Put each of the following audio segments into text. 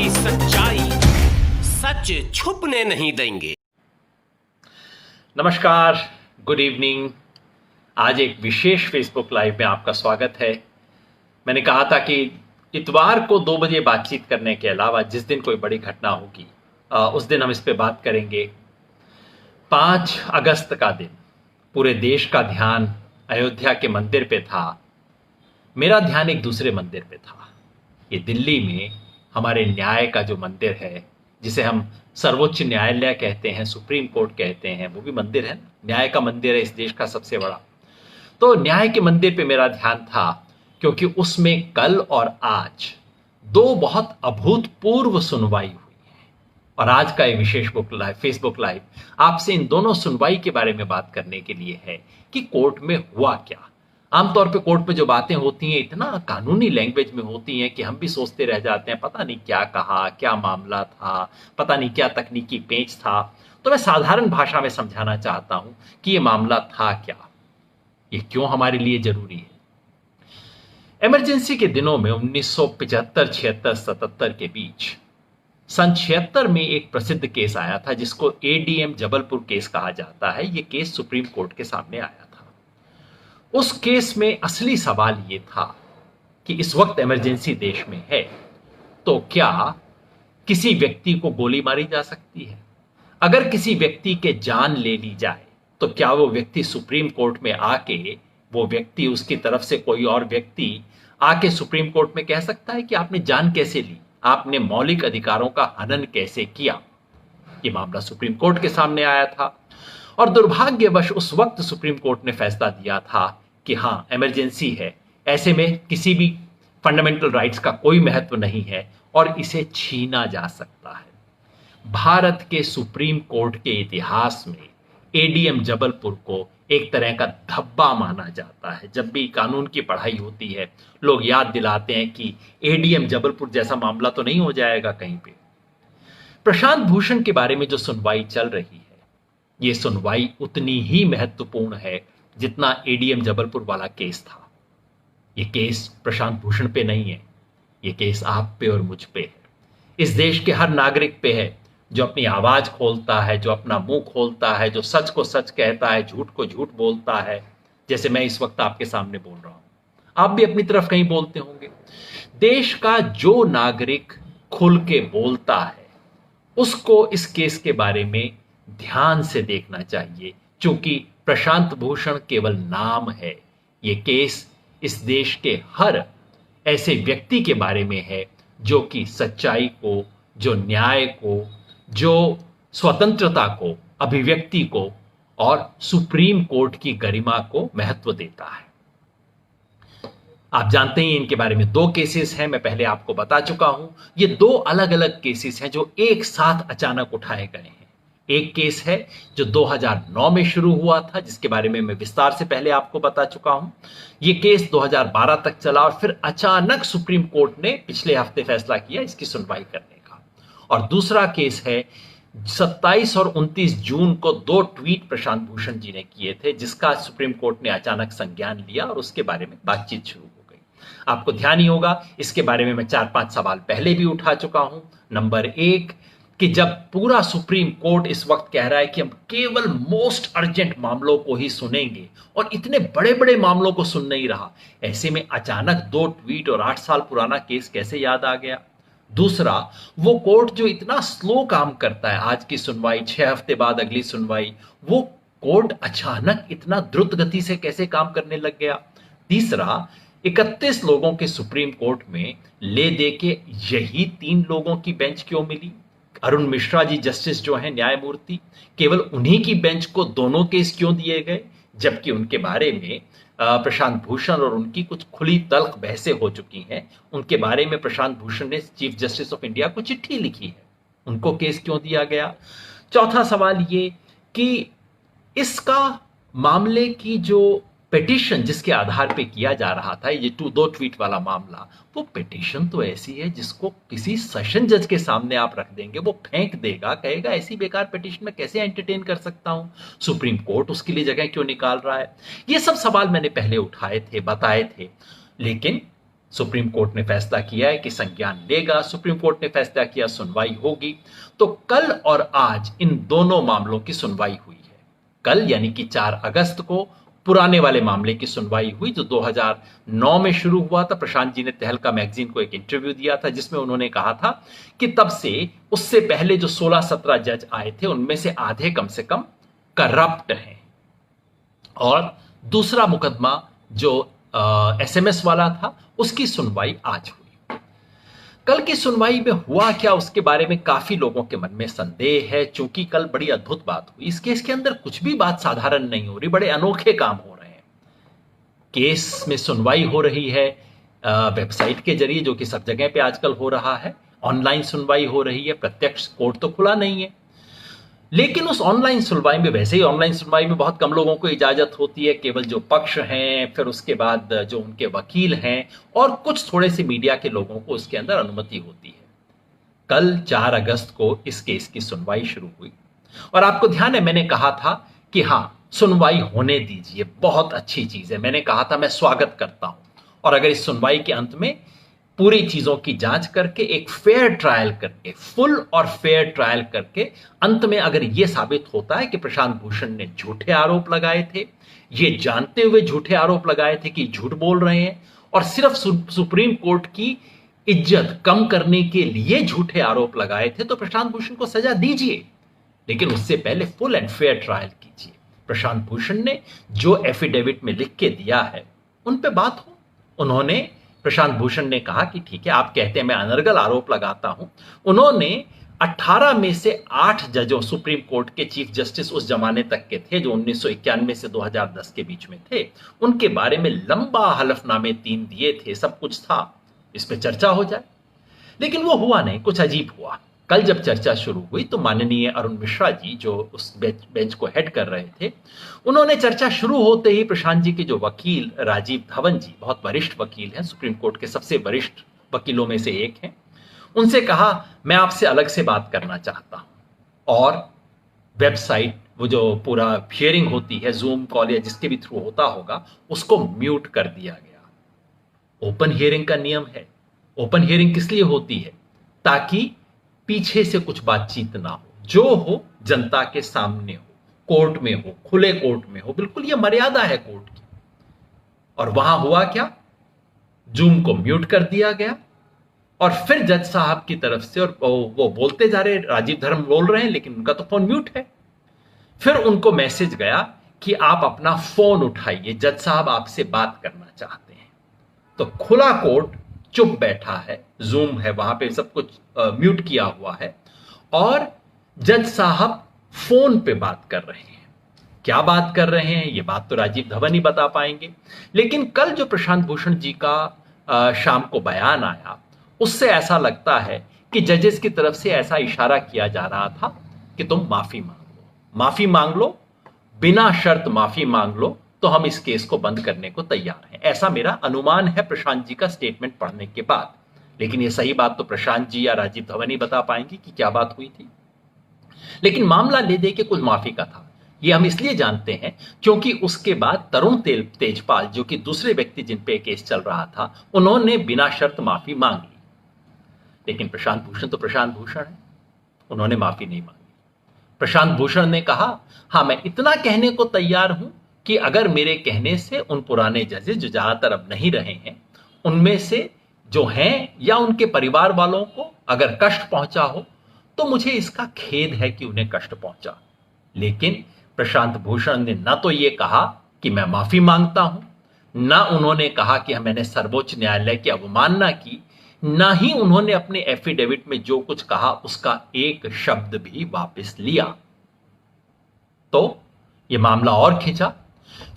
की सच्चाई, सच छुपने नहीं देंगे। नमस्कार, गुड इवनिंग। आज एक विशेष फेसबुक लाइव में आपका स्वागत है। मैंने कहा था कि इतवार को 2 बजे बातचीत करने के अलावा जिस दिन कोई बड़ी घटना होगी उस दिन हम इस पे बात करेंगे। 5 अगस्त का दिन, पूरे देश का ध्यान अयोध्या के मंदिर पे था। मेरा ध्यान एक दूसरे मंदिर पे था। ये दिल्ली में हमारे न्याय का जो मंदिर है, जिसे हम सर्वोच्च न्यायालय कहते हैं, सुप्रीम कोर्ट कहते हैं, वो भी मंदिर है। न्याय का मंदिर है इस देश का सबसे बड़ा। तो न्याय के मंदिर पे मेरा ध्यान था, क्योंकि उसमें कल और आज 2 बहुत अभूतपूर्व सुनवाई हुई है। और आज का ये विशेष फेसबुक लाइव आपसे इन दोनों सुनवाई के बारे में बात करने के लिए है कि कोर्ट में हुआ क्या। आमतौर पे कोर्ट पे जो बातें होती हैं इतना कानूनी लैंग्वेज में होती हैं कि हम भी सोचते रह जाते हैं, पता नहीं क्या कहा, क्या मामला था, पता नहीं क्या तकनीकी पेच था। तो मैं साधारण भाषा में समझाना चाहता हूं कि ये मामला था क्या, ये क्यों हमारे लिए जरूरी है। इमरजेंसी के दिनों में 1975, 76, 77 के बीच सन 76 में एक प्रसिद्ध केस आया था जिसको एडीएम जबलपुर केस कहा जाता है। ये केस सुप्रीम कोर्ट के सामने आया था। उस केस में असली सवाल ये था कि इस वक्त इमरजेंसी देश में है तो क्या किसी व्यक्ति को गोली मारी जा सकती है? अगर किसी व्यक्ति के जान ले ली जाए तो क्या वो व्यक्ति सुप्रीम कोर्ट में आके, वो व्यक्ति, उसकी तरफ से कोई और व्यक्ति आके सुप्रीम कोर्ट में कह सकता है कि आपने जान कैसे ली, आपने मौलिक अधिकारों का हनन कैसे किया? ये मामला सुप्रीम कोर्ट के सामने आया था और दुर्भाग्यवश उस वक्त सुप्रीम कोर्ट ने फैसला दिया था कि हां, इमरजेंसी है, ऐसे में किसी भी फंडामेंटल राइट्स का कोई महत्व नहीं है और इसे छीना जा सकता है। भारत के सुप्रीम कोर्ट के इतिहास में एडीएम जबलपुर को एक तरह का धब्बा माना जाता है। जब भी कानून की पढ़ाई होती है, लोग याद दिलाते हैं कि एडीएम जबलपुर जैसा मामला तो नहीं हो जाएगा कहीं पे। प्रशांत भूषण के बारे में जो सुनवाई चल रही है, ये सुनवाई उतनी ही महत्वपूर्ण है जितना एडीएम जबलपुर वाला केस था। ये केस प्रशांत भूषण पे नहीं है, ये केस आप पे और मुझ पे है। इस देश के हर नागरिक पे है जो अपनी आवाज खोलता है, जो अपना मुंह खोलता है, जो सच को सच कहता है, झूठ को झूठ बोलता है, जैसे मैं इस वक्त आपके सामने बोल रहा हूं। आप भी अपनी तरफ कहीं बोलते होंगे। देश का जो नागरिक खुल के बोलता है उसको इस केस के बारे में ध्यान से देखना चाहिए, क्योंकि प्रशांत भूषण केवल नाम है। ये केस इस देश के हर ऐसे व्यक्ति के बारे में है जो कि सच्चाई को, जो न्याय को, जो स्वतंत्रता को, अभिव्यक्ति को और सुप्रीम कोर्ट की गरिमा को महत्व देता है। आप जानते हैं इनके बारे में 2 केसेस हैं, मैं पहले आपको बता चुका हूं। ये 2 अलग अलग केसेस हैं जो एक साथ अचानक उठाए गए हैं। एक केस है जो 2009 में शुरू हुआ था, जिसके बारे में मैं विस्तार से पहले आपको बता चुका हूं। ये केस 2012 तक चला और फिर अचानक सुप्रीम कोर्ट ने पिछले हफ्ते फैसला किया इसकी सुनवाई करने का। और दूसरा केस है 27 और 29 जून को 2 ट्वीट प्रशांत भूषण जी ने किए थे, जिसका सुप्रीम कोर्ट ने अचानक संज्ञान लिया और उसके बारे में बातचीत शुरू हो गई। आपको ध्यान ही होगा, इसके बारे में मैं 4-5 सवाल पहले भी उठा चुका हूं। नंबर 1 कि जब पूरा सुप्रीम कोर्ट इस वक्त कह रहा है कि हम केवल मोस्ट अर्जेंट मामलों को ही सुनेंगे और इतने बड़े बड़े मामलों को सुन नहीं रहा, ऐसे में अचानक 2 ट्वीट और 8 साल पुराना केस कैसे याद आ गया? दूसरा, वो कोर्ट जो इतना स्लो काम करता है, आज की सुनवाई, 6 हफ्ते बाद अगली सुनवाई, वो कोर्ट अचानक इतना द्रुत गति से कैसे काम करने लग गया? तीसरा, 31 लोगों के सुप्रीम कोर्ट में ले दे के यही 3 लोगों की बेंच क्यों मिली? अरुण मिश्रा जी जस्टिस जो हैं न्यायमूर्ति, केवल उन्हीं की बेंच को दोनों केस क्यों दिए गए, जबकि उनके बारे में प्रशांत भूषण और उनकी कुछ खुली तल्ख बहसें हो चुकी हैं। उनके बारे में प्रशांत भूषण ने चीफ जस्टिस ऑफ इंडिया को चिट्ठी लिखी है, उनको केस क्यों दिया गया? चौथा सवाल ये कि इसका मामले की जो पिटीशन जिसके आधार पे किया जा रहा था, ये 2 ट्वीट वाला मामला, वो पिटीशन तो ऐसी है जिसको किसी सेशन जज के सामने आप रख देंगे, वो फेंक देगा, कहेगा ऐसी बेकार पिटीशन में कैसे एंटरटेन कर सकता हूं, सुप्रीम कोर्ट उसके लिए जगह क्यों निकाल रहा है? ये सब सवाल मैंने पहले उठाए थे, बताए थे, लेकिन सुप्रीम कोर्ट ने फैसला किया है कि संज्ञान लेगा, सुप्रीम कोर्ट ने फैसला किया सुनवाई होगी। तो कल और आज इन दोनों मामलों की सुनवाई हुई है। कल यानी कि 4 अगस्त को पुराने वाले मामले की सुनवाई हुई जो 2009 में शुरू हुआ था। प्रशांत जी ने तहलका मैगजीन को एक इंटरव्यू दिया था जिसमें उन्होंने कहा था कि तब से उससे पहले जो 16-17 जज आए थे उनमें से आधे कम से कम करप्ट हैं। और दूसरा मुकदमा जो एसएमएस वाला था उसकी सुनवाई आज हुई। कल की सुनवाई में हुआ क्या उसके बारे में काफी लोगों के मन में संदेह है, क्योंकि कल बड़ी अद्भुत बात हुई। इस केस के अंदर कुछ भी बात साधारण नहीं हो रही, बड़े अनोखे काम हो रहे हैं। केस में सुनवाई हो रही है वेबसाइट के जरिए, जो कि सब जगह पे आजकल हो रहा है। ऑनलाइन सुनवाई हो रही है, प्रत्यक्ष कोर्ट तो खुला नहीं है। लेकिन उस ऑनलाइन सुनवाई में, वैसे ही ऑनलाइन सुनवाई में बहुत कम लोगों को इजाजत होती है, केवल जो पक्ष हैं, फिर उसके बाद जो उनके वकील हैं और कुछ थोड़े से मीडिया के लोगों को उसके अंदर अनुमति होती है। कल 4 अगस्त को इस केस की सुनवाई शुरू हुई और आपको ध्यान है मैंने कहा था कि हां, सुनवाई होने दीजिए, बहुत अच्छी चीज है। मैंने कहा था मैं स्वागत करता हूं और अगर इस सुनवाई के अंत में पूरी चीजों की जांच करके एक फेयर ट्रायल करके, फुल और फेयर ट्रायल करके अंत में अगर यह साबित होता है कि प्रशांत भूषण ने झूठे आरोप लगाए थे, ये जानते हुए झूठे आरोप लगाए थे कि झूठ बोल रहे हैं और सिर्फ सुप्रीम कोर्ट की इज्जत कम करने के लिए झूठे आरोप लगाए थे, तो प्रशांत भूषण को सजा दीजिए, लेकिन उससे पहले फुल एंड फेयर ट्रायल कीजिए। प्रशांत भूषण ने जो एफिडेविट में लिख के दिया है उन पे बात हो। उन्होंने, प्रशांत भूषण ने कहा कि ठीक है, आप कहते हैं मैं अनर्गल आरोप लगाता हूं। उन्होंने 18 में से 8 जजों, सुप्रीम कोर्ट के चीफ जस्टिस उस जमाने तक के थे जो 1991 से 2010 के बीच में थे, उनके बारे में लंबा हलफनामे 3 दिए थे, सब कुछ था, इस पे चर्चा हो जाए। लेकिन वो हुआ नहीं, कुछ अजीब हुआ। कल जब चर्चा शुरू हुई तो माननीय अरुण मिश्रा जी, जो उस बेंच को हेड कर रहे थे, उन्होंने चर्चा शुरू होते ही प्रशांत जी के जो वकील राजीव धवन जी, बहुत वरिष्ठ वकील हैं, सुप्रीम कोर्ट के सबसे वरिष्ठ वकीलों में से एक हैं, उनसे कहा मैं आपसे अलग से बात करना चाहता हूं। और वेबसाइट, वो जो पूरा हियरिंग होती है, जूम कॉल या जिसके भी थ्रू होता होगा, उसको म्यूट कर दिया गया। ओपन हियरिंग का नियम है। ओपन हियरिंग किस लिए होती है? ताकि पीछे से कुछ बातचीत ना हो, जो हो जनता के सामने हो, कोर्ट में हो, खुले कोर्ट में हो। बिल्कुल ये मर्यादा है कोर्ट की। और वहां हुआ क्या? जूम को म्यूट कर दिया गया और फिर जज साहब की तरफ से, और वो बोलते जा रहे, राजीव धर्म बोल रहे हैं लेकिन उनका तो फोन म्यूट है। फिर उनको मैसेज गया कि आप अपना फोन उठाइए, जज साहब आपसे बात करना चाहते हैं। तो खुला कोर्ट चुप बैठा है, जूम है, वहां पे सब कुछ म्यूट किया हुआ है और जज साहब फोन पे बात कर रहे हैं। क्या बात कर रहे हैं ये बात तो राजीव धवन ही बता पाएंगे। लेकिन कल जो प्रशांत भूषण जी का शाम को बयान आया, उससे ऐसा लगता है कि जजेस की तरफ से ऐसा इशारा किया जा रहा था कि तुम माफी मांग लो, माफी मांग लो, बिना शर्त माफी मांग लो, तो हम इस केस को बंद करने को तैयार हैं। ऐसा मेरा अनुमान है प्रशांत जी का स्टेटमेंट पढ़ने के बाद। लेकिन ये सही बात तो प्रशांत जी या राजीव धवन ही बता पाएंगे कि क्या बात हुई थी। लेकिन मामला ले दे के कुल माफी का था, ये हम इसलिए जानते हैं क्योंकि उसके बाद तरुण तेजपाल, जो कि दूसरे व्यक्ति जिन पे केस चल रहा था, उन्होंने बिना शर्त माफी मांग ली। लेकिन प्रशांत भूषण तो प्रशांत भूषण है, उन्होंने माफी नहीं मांगी। प्रशांत भूषण ने कहा, हां मैं इतना कहने को तैयार हूं कि अगर मेरे कहने से उन पुराने जजेस जो ज्यादातर अब नहीं रहे हैं, उनमें से जो हैं या उनके परिवार वालों को अगर कष्ट पहुंचा हो तो मुझे इसका खेद है कि उन्हें कष्ट पहुंचा। लेकिन प्रशांत भूषण ने ना तो ये कहा कि मैं माफी मांगता हूं, ना उन्होंने कहा कि मैंने सर्वोच्च न्यायालय की अवमानना की, ना ही उन्होंने अपने एफिडेविट में जो कुछ कहा उसका एक शब्द भी वापस लिया। तो यह मामला और खिंचा।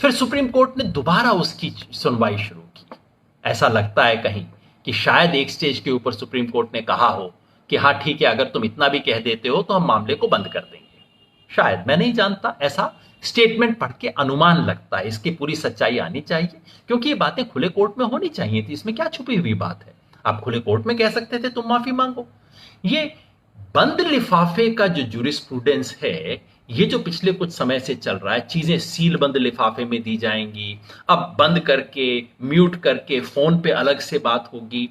फिर सुप्रीम कोर्ट ने दोबारा उसकी सुनवाई शुरू की। ऐसा लगता है कहीं कि शायद एक स्टेज के ऊपर सुप्रीम कोर्ट ने कहा हो कि हाँ ठीक है, अगर तुम इतना भी कह देते हो तो हम मामले को बंद कर देंगे। शायद, मैं नहीं जानता, ऐसा स्टेटमेंट पढ़ के अनुमान लगता है। इसकी पूरी सच्चाई आनी चाहिए क्योंकि ये बातें खुले कोर्ट में होनी चाहिए थी। इसमें क्या छुपी हुई बात है? आप खुले कोर्ट में कह सकते थे तुम माफी मांगो। ये बंद लिफाफे का जो जूरिस्प्रूडेंस है, ये जो पिछले कुछ समय से चल रहा है, चीजें सील बंद लिफाफे में दी जाएंगी, अब बंद करके म्यूट करके फोन पे अलग से बात होगी,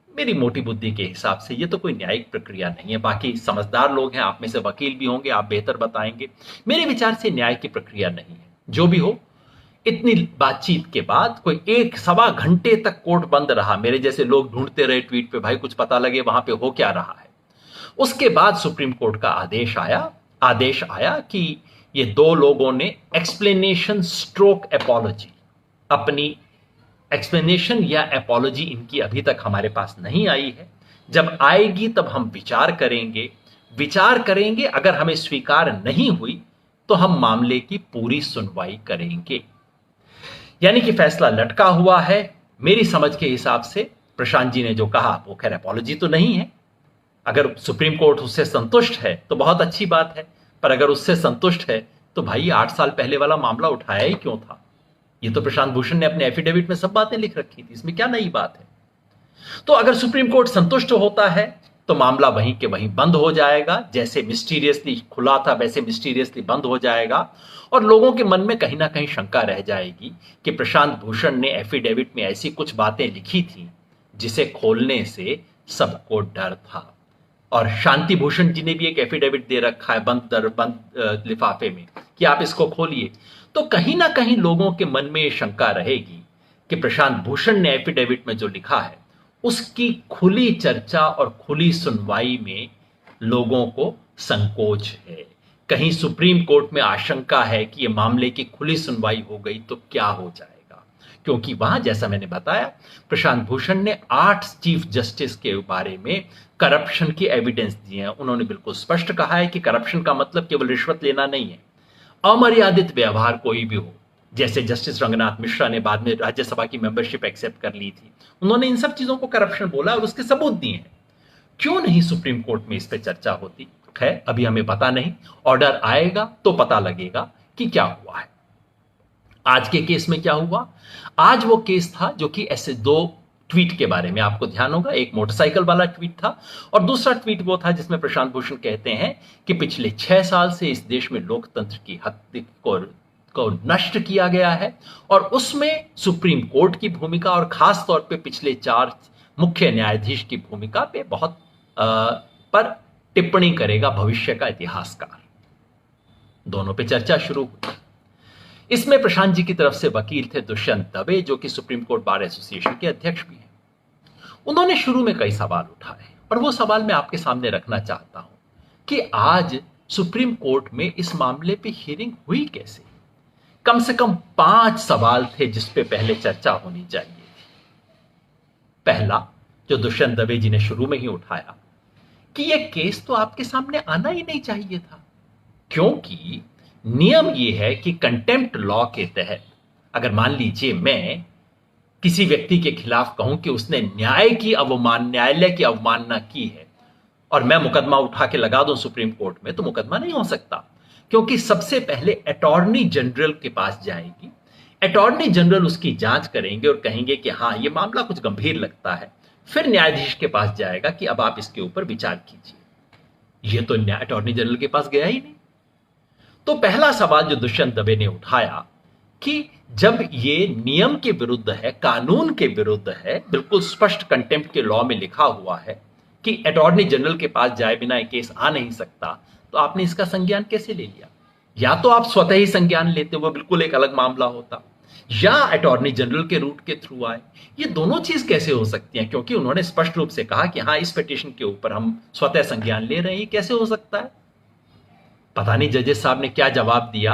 मेरी मोटी बुद्धि के हिसाब से ये तो कोई न्यायिक प्रक्रिया नहीं है। बाकी समझदार लोग हैं, आप में से वकील भी होंगे, आप बेहतर बताएंगे। मेरे विचार से न्याय की प्रक्रिया नहीं है। जो भी हो, इतनी बातचीत के बाद कोई 1-1.25 घंटे तक कोर्ट बंद रहा। मेरे जैसे लोग ढूंढते रहे ट्वीट पे, भाई कुछ पता लगे वहां पे हो क्या रहा है। उसके बाद सुप्रीम कोर्ट का आदेश आया कि ये दो लोगों ने एक्सप्लेनेशन स्ट्रोक एपोलॉजी, अपनी एक्सप्लेनेशन या एपोलॉजी इनकी अभी तक हमारे पास नहीं आई है। जब आएगी तब हम विचार करेंगे। अगर हमें स्वीकार नहीं हुई तो हम मामले की पूरी सुनवाई करेंगे। यानी कि फैसला लटका हुआ है। मेरी समझ के हिसाब से प्रशांत जी ने जो कहा वो खैर एपोलॉजी तो नहीं है। अगर सुप्रीम कोर्ट उससे संतुष्ट है तो बहुत अच्छी बात है, पर अगर उससे संतुष्ट है तो भाई 8 साल पहले वाला मामला उठाया ही क्यों था? ये तो प्रशांत भूषण ने अपने एफिडेविट में सब बातें लिख रखी थी, इसमें क्या नई बात है? तो अगर सुप्रीम कोर्ट संतुष्ट होता है तो मामला वहीं के वहीं बंद हो जाएगा। जैसे मिस्टीरियसली खुला था वैसे मिस्टीरियसली बंद हो जाएगा, और लोगों के मन में कहीं ना कहीं शंका रह जाएगी कि प्रशांत भूषण ने एफिडेविट में ऐसी कुछ बातें लिखी थी जिसे खोलने से सबको डर था। और शांति भूषण जी ने भी एक एफिडेविट दे रखा है बंद लिफाफे में कि आप इसको खोलिए। तो कहीं ना कहीं लोगों के मन में ये शंका रहेगी कि प्रशांत भूषण ने एफिडेविट में जो लिखा है उसकी खुली चर्चा और खुली सुनवाई में लोगों को संकोच है। कहीं सुप्रीम कोर्ट में आशंका है कि यह मामले की खुली सुनवाई हो गई तो क्या हो जाएगा, क्योंकि वहां जैसा मैंने बताया प्रशांत भूषण ने 8 चीफ जस्टिस के बारे में करप्शन की एविडेंस दी है। उन्होंने बिल्कुल स्पष्ट कहा है कि करप्शन का मतलब केवल रिश्वत लेना नहीं है, अमर्यादित व्यवहार कोई भी हो। जैसे जस्टिस रंगनाथ मिश्रा ने बाद में राज्यसभा की मेंबरशिप एक्सेप्ट कर ली थी, उन्होंने इन सब चीजों को करप्शन बोला और उसके सबूत दिए हैं। क्यों नहीं सुप्रीम कोर्ट में इस पे चर्चा होती? खैर अभी हमें पता नहीं, ऑर्डर आएगा तो पता लगेगा कि क्या हुआ है। आज के केस में क्या हुआ? आज वो केस था जो कि ऐसे 2 ट्वीट के बारे में आपको ध्यान होगा। एक मोटरसाइकिल वाला ट्वीट था और दूसरा ट्वीट वो था जिसमें प्रशांत भूषण कहते हैं कि पिछले 6 साल से इस देश में लोकतंत्र की हत्या को नष्ट किया गया है, और उसमें सुप्रीम कोर्ट की भूमिका और खास तौर पे पिछले 4 मुख्य न्यायाधीश की भूमिका पे बहुत पर टिप्पणी करेगा भविष्य का इतिहासकार। दोनों पे चर्चा शुरू हुई। इसमें प्रशांत जी की तरफ से वकील थे दुष्यंत दवे, जो कि सुप्रीम कोर्ट बार एसोसिएशन के अध्यक्ष भी हैं। उन्होंने शुरू में कई सवाल उठाए और वो सवाल मैं आपके सामने रखना चाहता हूं कि आज सुप्रीम कोर्ट में इस मामले पे हियरिंग हुई कैसे? कम से कम 5 सवाल थे जिस पे पहले चर्चा होनी चाहिए थी। पहला, जो दुष्यंत दवे जी ने शुरू में ही उठाया कि यह केस तो आपके सामने आना ही नहीं चाहिए था, क्योंकि नियम यह है कि कंटेम्प्ट लॉ के तहत अगर मान लीजिए मैं किसी व्यक्ति के खिलाफ कहूं कि उसने न्यायालय की अवमानना की है और मैं मुकदमा उठा के लगा दूं सुप्रीम कोर्ट में, तो मुकदमा नहीं हो सकता, क्योंकि सबसे पहले अटॉर्नी जनरल के पास जाएगी। अटॉर्नी जनरल उसकी जांच करेंगे और कहेंगे कि हाँ ये मामला कुछ गंभीर लगता है। फिर न्यायाधीश के पास जाएगा कि अब आप इसके ऊपर विचार कीजिए। ये तो अटॉर्नी जनरल के पास गया ही नहीं। तो पहला सवाल जो दुष्यंत दवे ने उठाया कि जब ये नियम के विरुद्ध है, कानून के विरुद्ध है, बिल्कुल स्पष्ट कंटेम्प्ट के लॉ में लिखा हुआ है कि अटॉर्नी जनरल के पास जाए बिना ये केस आ नहीं सकता, तो आपने इसका संज्ञान कैसे ले लिया? या तो आप स्वतः ही संज्ञान लेते हुए बिल्कुल एक अलग मामला होता, या अटॉर्नी जनरल के रूट के थ्रू आए। ये दोनों चीज कैसे हो सकती हैं? क्योंकि उन्होंने स्पष्ट रूप से कहा कि हाँ इस पिटीशन के ऊपर हम स्वतः संज्ञान ले रहे हैं। कैसे हो सकता है? पता नहीं जजेस साहब ने क्या जवाब दिया,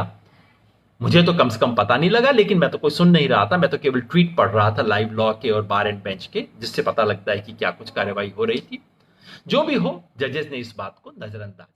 मुझे तो कम से कम पता नहीं लगा, लेकिन मैं तो कोई सुन नहीं रहा था, मैं तो केवल ट्वीट पढ़ रहा था लाइव लॉ के और बार एंड बेंच के, जिससे पता लगता है कि क्या कुछ कार्रवाई हो रही थी। जो भी हो, जजेस ने इस बात को नजरअंदाज